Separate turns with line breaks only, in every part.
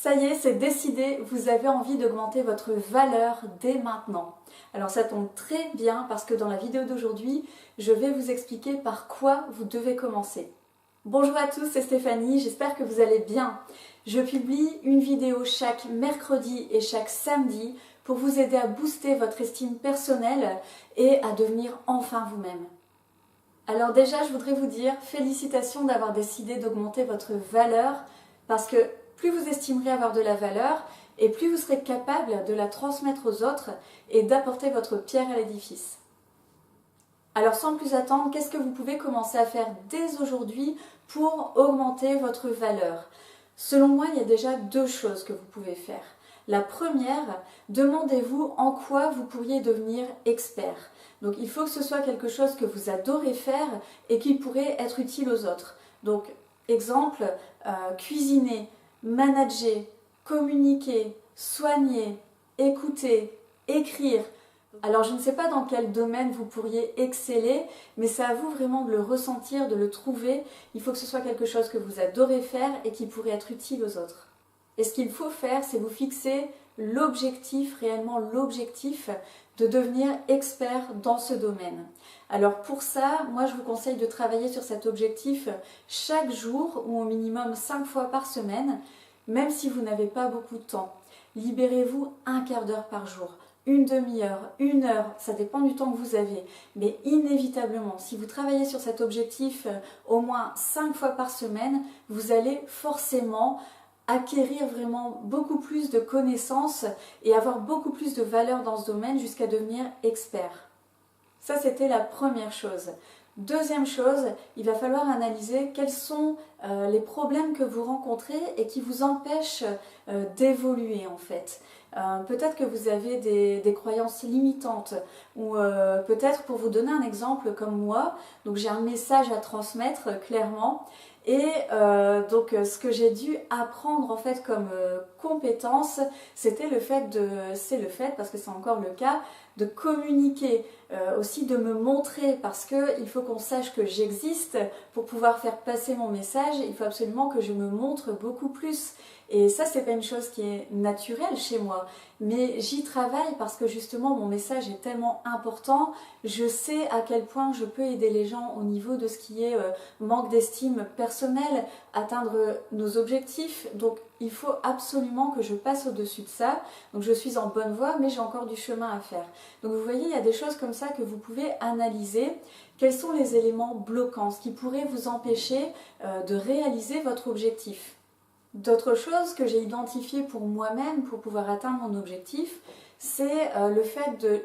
Ça y est, c'est décidé, vous avez envie d'augmenter votre valeur dès maintenant. Alors ça tombe très bien parce que dans la vidéo d'aujourd'hui, je vais vous expliquer par quoi vous devez commencer. Bonjour à tous, c'est Stéphanie, j'espère que vous allez bien. Je publie une vidéo chaque mercredi et chaque samedi pour vous aider à booster votre estime personnelle et à devenir enfin vous-même. Alors déjà, je voudrais vous dire félicitations d'avoir décidé d'augmenter votre valeur parce que plus vous estimerez avoir de la valeur et plus vous serez capable de la transmettre aux autres et d'apporter votre pierre à l'édifice. Alors sans plus attendre, qu'est-ce que vous pouvez commencer à faire dès aujourd'hui pour augmenter votre valeur? Selon moi, il y a déjà deux choses que vous pouvez faire. La première, demandez-vous en quoi vous pourriez devenir expert. Donc il faut que ce soit quelque chose que vous adorez faire et qui pourrait être utile aux autres. Donc exemple, cuisiner, manager, communiquer, soigner, écouter, écrire. Alors je ne sais pas dans quel domaine vous pourriez exceller, mais c'est à vous vraiment de le ressentir, de le trouver. Il faut que ce soit quelque chose que vous adorez faire et qui pourrait être utile aux autres. Et ce qu'il faut faire, c'est vous fixer l'objectif, réellement l'objectif de devenir expert dans ce domaine. Alors pour ça, moi je vous conseille de travailler sur cet objectif chaque jour ou au minimum 5 fois par semaine, même si vous n'avez pas beaucoup de temps. Libérez-vous un quart d'heure par jour, une demi-heure, une heure, ça dépend du temps que vous avez. Mais inévitablement, si vous travaillez sur cet objectif au moins 5 fois par semaine, vous allez forcément acquérir vraiment beaucoup plus de connaissances et avoir beaucoup plus de valeur dans ce domaine jusqu'à devenir expert. Ça, c'était la première chose. Deuxième chose, il va falloir analyser quels sont les problèmes que vous rencontrez et qui vous empêchent d'évoluer en fait. Peut-être que vous avez des croyances limitantes ou peut-être pour vous donner un exemple comme moi, donc j'ai un message à transmettre clairement et donc ce que j'ai dû apprendre en fait comme compétence, c'était le fait parce que c'est encore le cas, de communiquer, aussi de me montrer parce qu'il faut qu'on sache que j'existe pour pouvoir faire passer mon message, il faut absolument que je me montre beaucoup plus. Et ça, c'est pas une chose qui est naturelle chez moi, mais j'y travaille parce que justement mon message est tellement important. Je sais à quel point je peux aider les gens au niveau de ce qui est manque d'estime personnelle, atteindre nos objectifs. Donc il faut absolument que je passe au-dessus de ça. Donc je suis en bonne voie, mais j'ai encore du chemin à faire. Donc vous voyez, il y a des choses comme ça que vous pouvez analyser. Quels sont les éléments bloquants, ce qui pourrait vous empêcher de réaliser votre objectif? D'autres choses que j'ai identifiées pour moi-même pour pouvoir atteindre mon objectif, c'est le fait de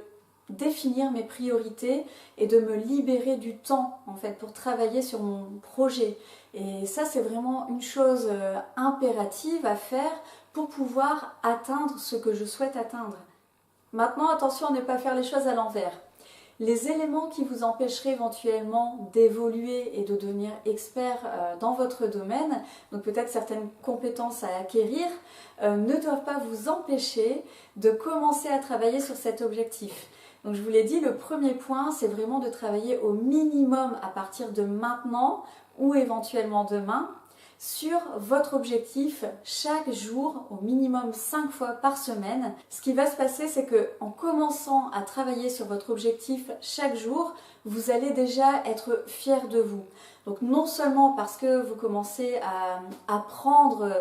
définir mes priorités et de me libérer du temps en fait pour travailler sur mon projet. Et ça, c'est vraiment une chose impérative à faire pour pouvoir atteindre ce que je souhaite atteindre. Maintenant, attention à ne pas faire les choses à l'envers. Les éléments qui vous empêcheraient éventuellement d'évoluer et de devenir expert dans votre domaine, donc peut-être certaines compétences à acquérir, ne doivent pas vous empêcher de commencer à travailler sur cet objectif. Donc je vous l'ai dit, le premier point, c'est vraiment de travailler au minimum à partir de maintenant ou éventuellement demain sur votre objectif chaque jour, au minimum 5 fois par semaine. Ce qui va se passer, c'est qu'en commençant à travailler sur votre objectif chaque jour, vous allez déjà être fier de vous. Donc non seulement parce que vous commencez à apprendre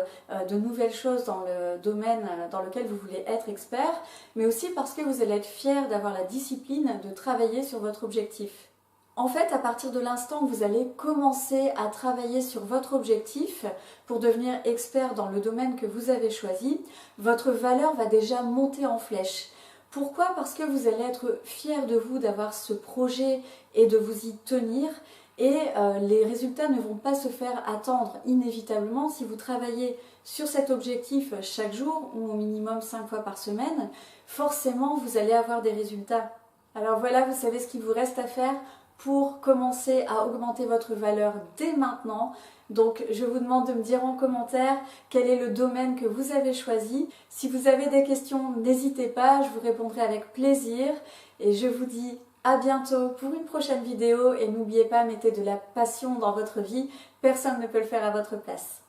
de nouvelles choses dans le domaine dans lequel vous voulez être expert, mais aussi parce que vous allez être fier d'avoir la discipline de travailler sur votre objectif. En fait, à partir de l'instant où vous allez commencer à travailler sur votre objectif pour devenir expert dans le domaine que vous avez choisi, votre valeur va déjà monter en flèche. Pourquoi? Parce que vous allez être fier de vous d'avoir ce projet et de vous y tenir. Et les résultats ne vont pas se faire attendre inévitablement si vous travaillez sur cet objectif chaque jour ou au minimum 5 fois par semaine. Forcément, vous allez avoir des résultats. Alors voilà, vous savez ce qu'il vous reste à faire pour commencer à augmenter votre valeur dès maintenant. Donc je vous demande de me dire en commentaire quel est le domaine que vous avez choisi. Si vous avez des questions, n'hésitez pas, je vous répondrai avec plaisir. Et je vous dis à bientôt pour une prochaine vidéo et n'oubliez pas, mettez de la passion dans votre vie, personne ne peut le faire à votre place.